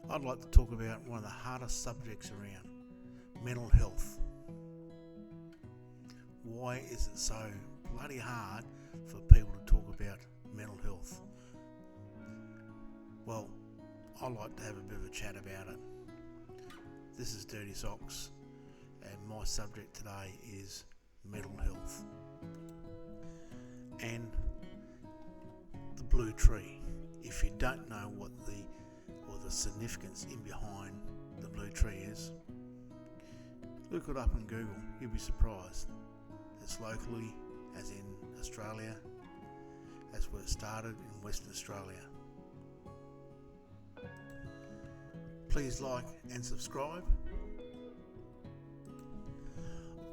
I'd like to talk about one of the hardest subjects around, mental health. Why is it so bloody hard for people to talk about mental health? Well, I like to have a bit of a chat about it. This is Dirty Socks, and my subject today is mental health and the blue tree. If you don't know what the significance in behind the blue tree is, look it up on Google. You'll be surprised. It's locally, as in Australia. That's where it started, in Western Australia. Please like and subscribe.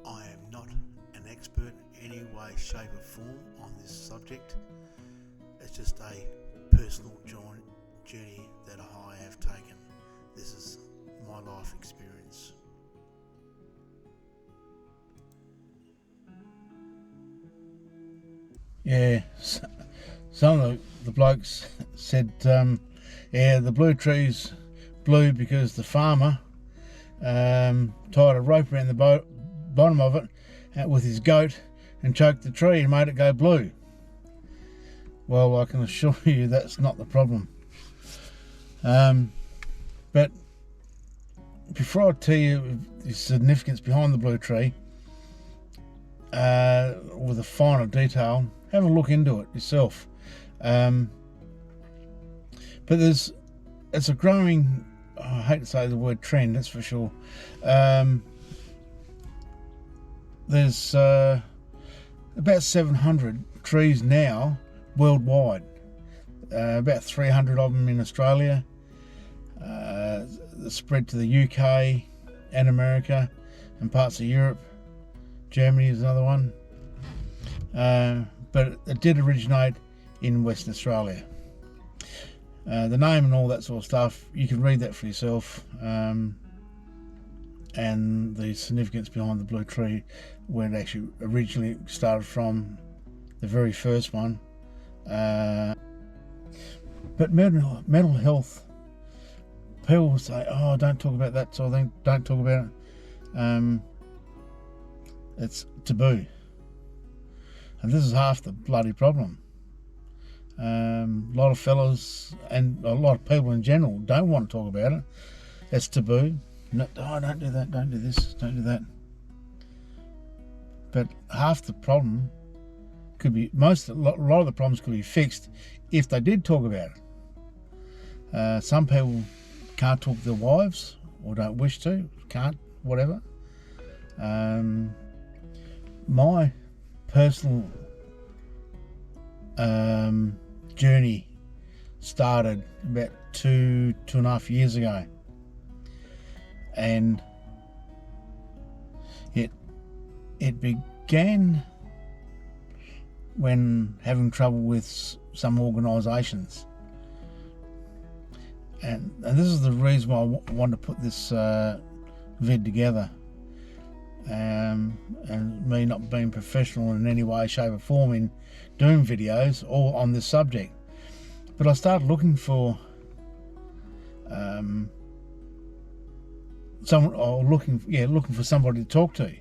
I am not an expert in any way, shape or form on this subject. It's just a personal journey that I have taken. This is my life experience. Yeah, some of the blokes said, the blue tree's blue because the farmer tied a rope around the bottom of it with his goat and choked the tree and made it go blue. Well, I can assure you that's not the problem. But before I tell you the significance behind the blue tree, with a finer detail, have a look into it yourself. But it's a growing, I hate to say the word trend, that's for sure. There's about 700 trees now worldwide, about 300 of them in Australia, spread to the UK and America and parts of Europe. Germany is another one, but it did originate in Western Australia. The name and all that sort of stuff, you can read that for yourself, and the significance behind the blue tree, where it actually originally started from, the very first one. But mental health, people say, oh, don't talk about that sort of thing, don't talk about it. It's taboo, and this is half the bloody problem. A lot of fellas and a lot of people in general don't want to talk about it. It's taboo. No, oh, don't do that, don't do this, don't do that. But half the problem could be, a lot of the problems could be fixed if they did talk about it. Some people can't talk to their wives, or don't wish to, can't, whatever. My personal journey started about two and a half years ago, and it began when having trouble with some organisations, and this is the reason why I wanted to put this vid together. And me not being professional in any way, shape or form in doing videos or on this subject, but I started looking for looking for somebody to talk to,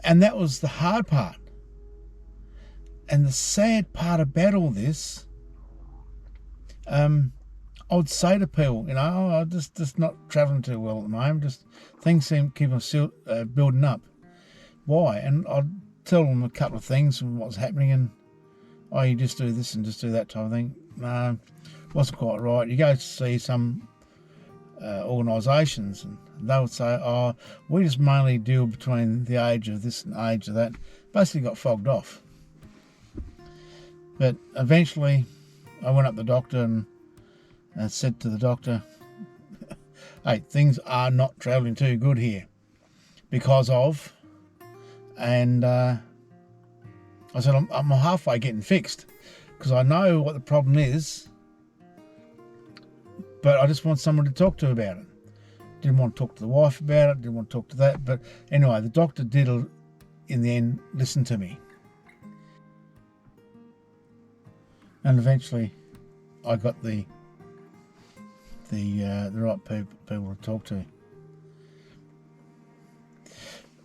and that was the hard part. And the sad part about all this, I would say to people, I'm just not travelling too well at the moment. Just things seem to keep on building up. Why? And I'd tell them a couple of things and what's happening, and you just do this and just do that type of thing. No, wasn't quite right. You go to see some organisations, and they would say, we just mainly deal between the age of this and the age of that. Basically got fogged off. But eventually I went up to the doctor and said to the doctor, hey, things are not travelling too good here because of, and I said, I'm halfway getting fixed because I know what the problem is, but I just want someone to talk to about it. Didn't want to talk to the wife about it, didn't want to talk to that, but anyway, the doctor did, in the end, listen to me. And eventually I got the the right people to talk to.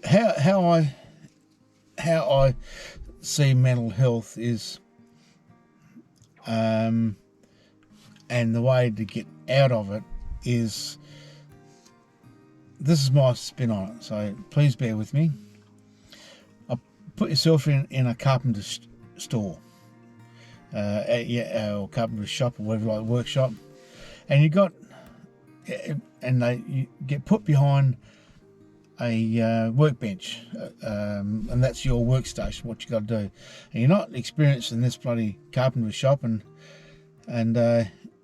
How I see mental health is, and the way to get out of it is, this is my spin on it, so please bear with me. Put yourself in a carpenter's store, or carpenter's shop, or whatever, like workshop, and you get put behind a workbench, and that's your workstation, what you got to do, and you're not experienced in this bloody carpenter's shop, and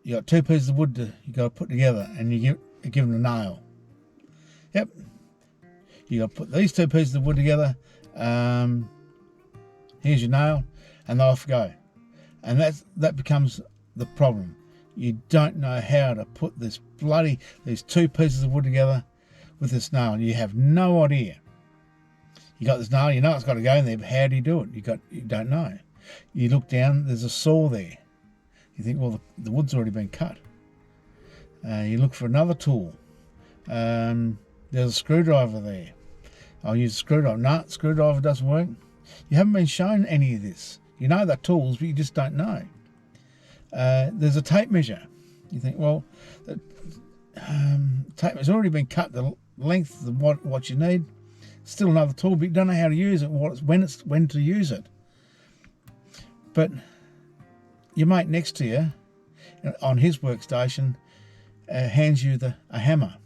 you got two pieces of wood you got to put together, and you're given a nail. Yep, you got to put these two pieces of wood together. Here's your nail, and off you go. And that becomes the problem. You don't know how to put these two pieces of wood together with this nail. You have no idea. You got this nail, you know it's got to go in there, but how do you do it? You don't know. You look down, there's a saw there. You think, well, the wood's already been cut. You look for another tool. There's a screwdriver there. I'll use a screwdriver. No, screwdriver doesn't work. You haven't been shown any of this. You know the tools, but you just don't know. There's a tape measure. You think, well, the tape has already been cut the length of what you need. Still another tool, but you don't know how to use it, when to use it. But your mate next to you, on his workstation, hands you a hammer.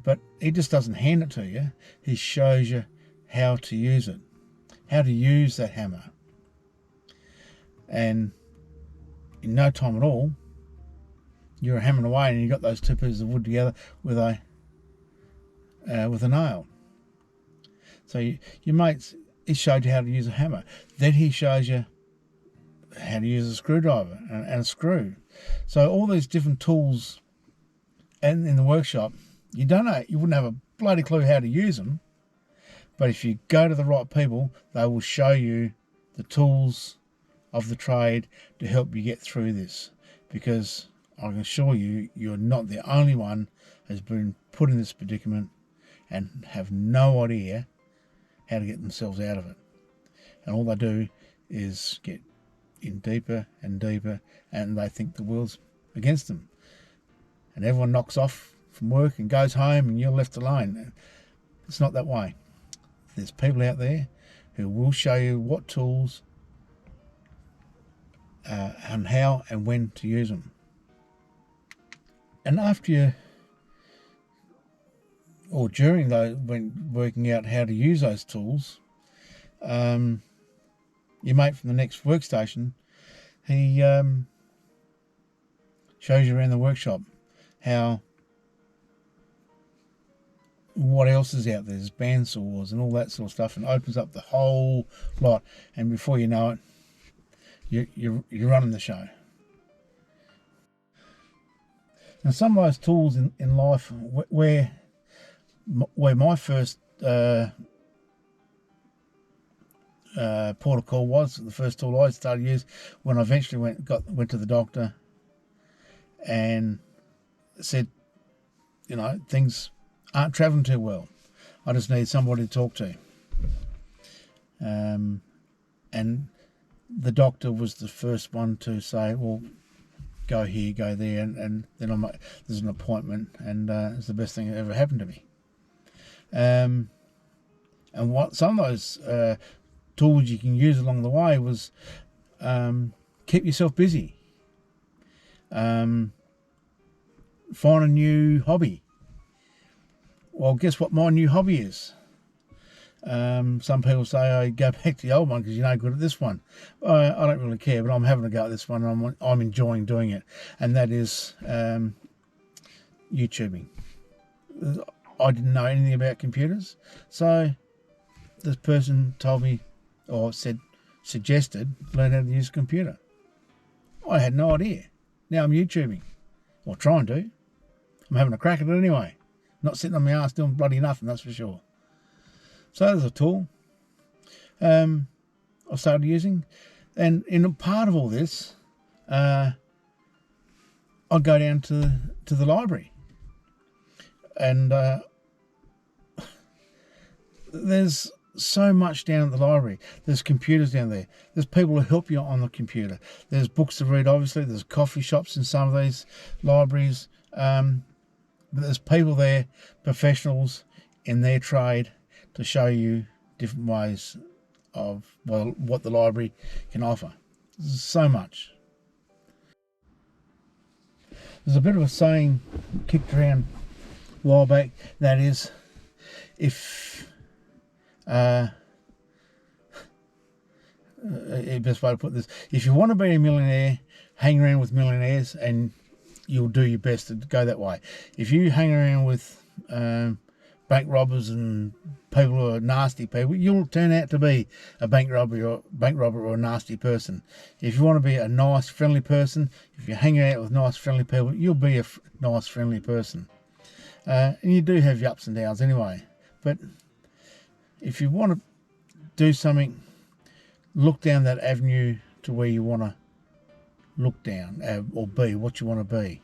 But he just doesn't hand it to you. He shows you how to use it, how to use that hammer. And in no time at all, you're hammering away, and you got those two pieces of wood together with a nail. So your mate, he showed you how to use a hammer. Then he shows you how to use a screwdriver and a screw. So all these different tools, and in the workshop, you wouldn't have a bloody clue how to use them. But if you go to the right people, they will show you the tools of the trade to help you get through this. Because I can assure you, you're not the only one who's been put in this predicament and have no idea how to get themselves out of it. And all they do is get in deeper and deeper, and they think the world's against them. And everyone knocks off from work and goes home, and you're left alone. It's not that way. There's people out there who will show you what tools and how and when to use them. And after you, or during when working out how to use those tools, your mate from the next workstation, he shows you around the workshop what else is out there. There's bandsaws and all that sort of stuff, and opens up the whole lot. And before you know it, you're running the show. Now, some of those tools in life, where my first port of call was, the first tool I started to use when I eventually went to the doctor and said, things aren't travelling too well. I just need somebody to talk to. And the doctor was the first one to say, well, go here, go there, and then there's an appointment, and it's the best thing that ever happened to me. And what some of those tools you can use along the way was keep yourself busy. Find a new hobby. Well, guess what my new hobby is? Some people say, go back to the old one because you're no good at this one. I don't really care, but I'm having a go at this one, and I'm enjoying doing it, and that is YouTubing. I didn't know anything about computers, so this person told me, or suggested, learn how to use a computer. I had no idea. Now I'm YouTubing, or trying to. I'm having a crack at it anyway. Not sitting on my ass doing bloody nothing, that's for sure. So there's a tool I started using. And in a part of all this, I'd go down to the library, and there's so much down at the library. There's computers down there. There's people who help you on the computer. There's books to read, obviously. There's coffee shops in some of these libraries. But there's people there, professionals in their trade, to show you different ways of, well, what the library can offer. There's so much. There's a bit of a saying kicked around a while back, that is, if the best way to put this, if you want to be a millionaire, hang around with millionaires and you'll do your best to go that way. If you hang around with bank robbers and people who are nasty people, you'll turn out to be a bank robber or a nasty person. If you want to be a nice, friendly person, if you hang out with nice, friendly people, you'll be a nice, friendly person. And you do have your ups and downs anyway. But if you want to do something, look down that avenue to where you want to look down, or be what you want to be.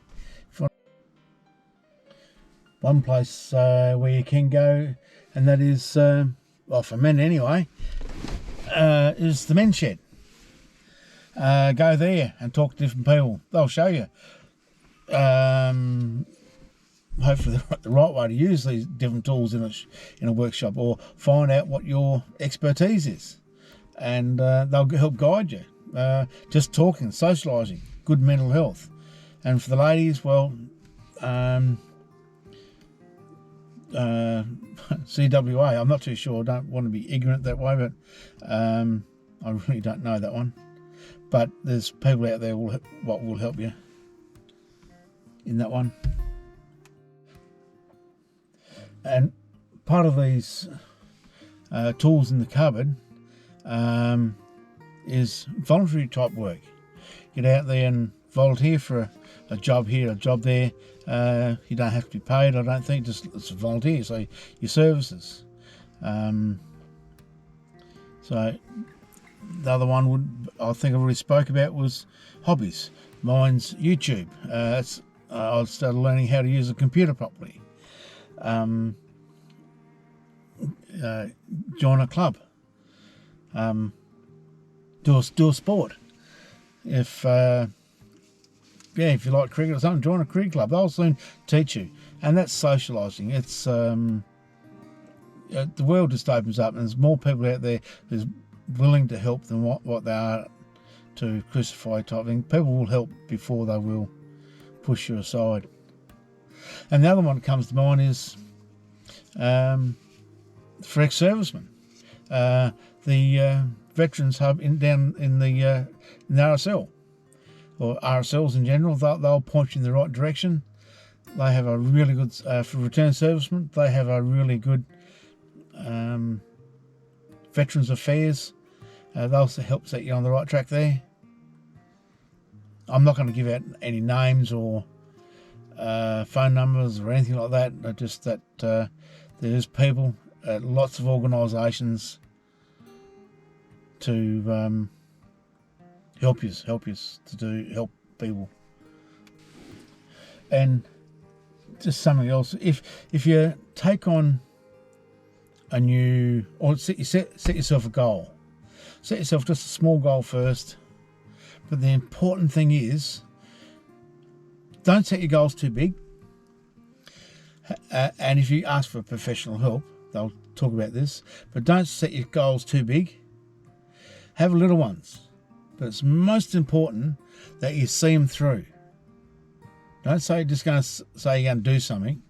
One place where you can go, and that is, well, for men anyway, is the men's shed. Go there and talk to different people. They'll show you, hopefully the right way to use these different tools in a workshop, or find out what your expertise is, and they'll help guide you. Just talking, socialising, good mental health. And for the ladies, well, CWA, I'm not too sure. I don't want to be ignorant that way, but I really don't know that one. But there's people out there will help you in that one. And part of these tools in the cupboard is voluntary type work. Get out there and volunteer for a job here, a job there. You don't have to be paid, I don't think, just it's a volunteer, so your services. So the other one I think I already spoke about was hobbies. Mine's YouTube. I started learning how to use a computer properly. Join a club. Do a sport. If you like cricket or something, join a cricket club. They'll soon teach you, and that's socialising. It's the world just opens up, and there's more people out there who's willing to help than what they are to crucify type thing. People will help before they will push you aside. And the other one that comes to mind is for ex-servicemen, the Veterans Hub down in the RSL, or RSLs in general. They'll point you in the right direction. They have a really good, for returned servicemen, they have a really good Veterans Affairs. They'll also help set you on the right track there. I'm not going to give out any names or phone numbers or anything like that. Just that there's people at lots of organisations to help help people. And just something else, if you take on a new, or set yourself a goal, set yourself just a small goal first. But the important thing is, don't set your goals too big. And if you ask for professional help, they'll talk about this. But don't set your goals too big. Have little ones. But it's most important that you see them through. Don't say you're going to do something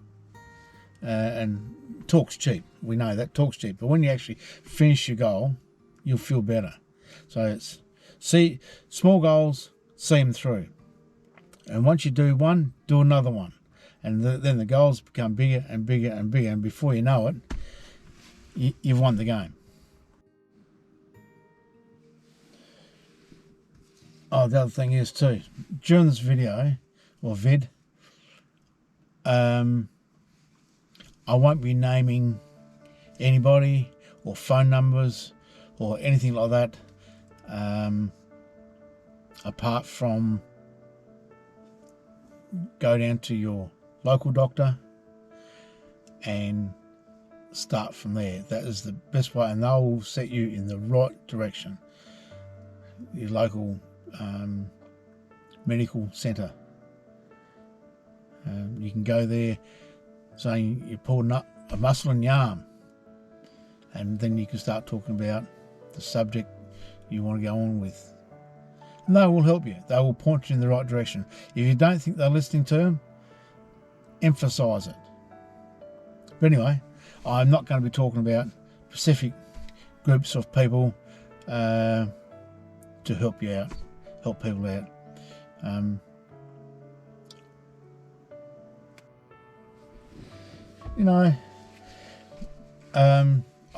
and talk's cheap. We know that talk's cheap. But when you actually finish your goal, you'll feel better. So it's see small goals, see them through. And once you do one, do another one. And then the goals become bigger and bigger and bigger. And before you know it, you've won the game. Oh, the other thing is too, during this video, or vid, I won't be naming anybody or phone numbers or anything like that, apart from go down to your local doctor and start from there. That is the best way, and they will set you in the right direction. Your local medical centre. You can go there saying you're pulling up a muscle in your arm, and then you can start talking about the subject you want to go on with. And they will help you. They will point you in the right direction. If you don't think they're listening to them, emphasise it. But anyway, I'm not going to be talking about specific groups of people to help you out, help people out.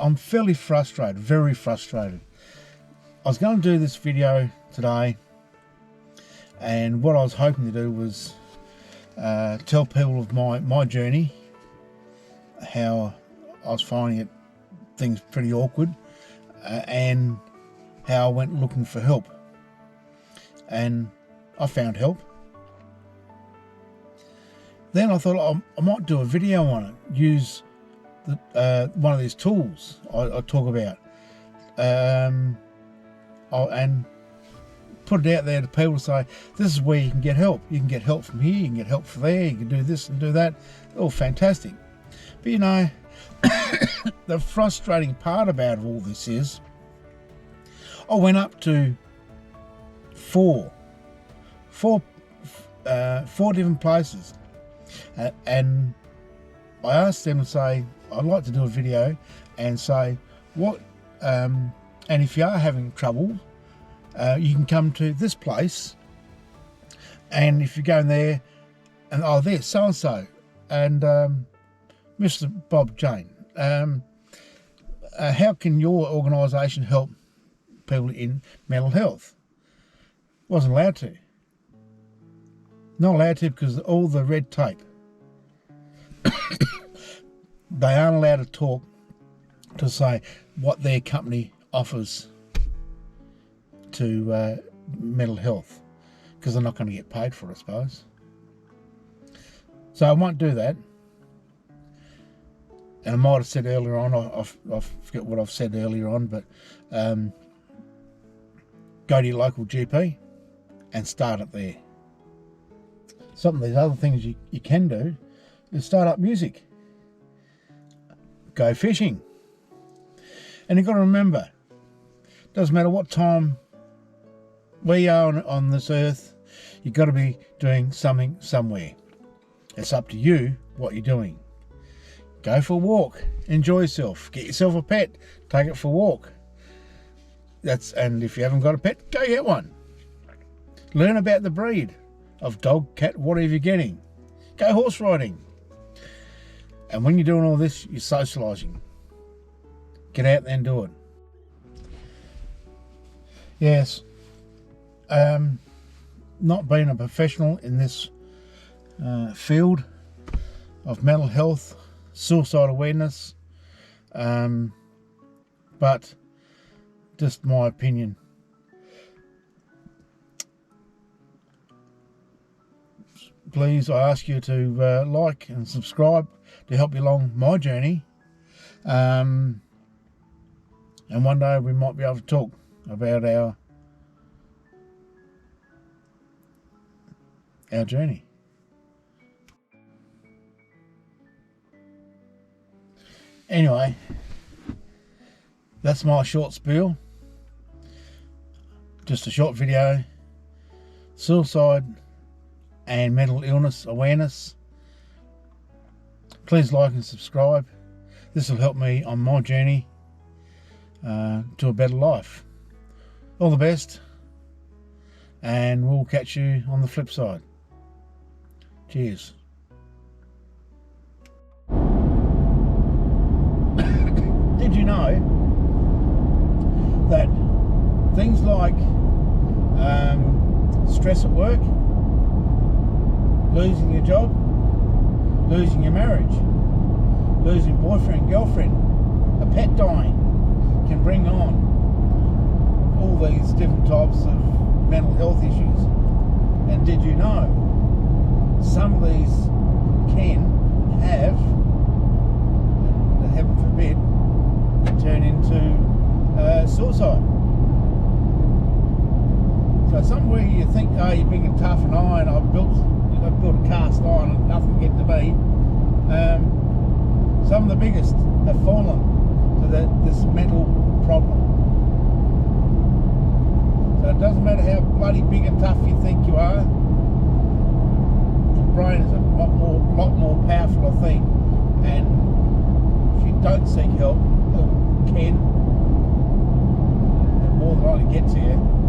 I'm fairly frustrated, very frustrated. I was going to do this video today, and what I was hoping to do was tell people of my journey, how I was finding things pretty awkward, and how I went looking for help. And I found help. Then I thought I might do a video on it, use one of these tools I talk about, and put it out there to people to say, this is where you can get help. You can get help from here, you can get help from there, you can do this and do that. Oh, fantastic. But the frustrating part about all this is, I went up to four different places, and I asked them to say, I'd like to do a video and say what, and if you are having trouble, you can come to this place, and if you go in there, and there's so and so, and Mr. Bob Jane, how can your organisation help people in mental health? Wasn't allowed to. Not allowed to, because all the red tape. They aren't allowed to talk to say what their company offers to mental health, because they're not going to get paid for it, I suppose. So I won't do that. And I might have said earlier on, I forget what I've said earlier on, but go to your local GP and start it there. Some of these other things you can do is start up music, go fishing. And you've got to remember, doesn't matter what time we are on this earth, you've got to be doing something somewhere. It's up to you what you're doing. Go for a walk, enjoy yourself, get yourself a pet, take it for a walk. And if you haven't got a pet, go get one. Learn about the breed of dog, cat, whatever you're getting. Go horse riding. And when you're doing all this, you're socialising. Get out there and do it. Yes, not being a professional in this field of mental health, suicide awareness, but just my opinion. Please, I ask you to like and subscribe to help you along my journey, and one day we might be able to talk about our journey. Anyway, that's my short spiel. Just a short video. Suicide and mental illness awareness. Please like and subscribe. This will help me on my journey to a better life. All the best, and we'll catch you on the flip side. Cheers. Did you know that things like stress at work, losing your job, losing your marriage, losing boyfriend, girlfriend, a pet dying, can bring on all these different types of mental health issues? And did you know some of these can have, heaven forbid, turn into suicide. So somewhere you think, oh, you're big and tough and iron, I've built a cast iron and nothing can get to me. Some of the biggest have fallen to this mental problem. So it doesn't matter how bloody big and tough you think you are, the brain is a lot more powerful, I think, and if you don't seek help, it can more than likely get to you.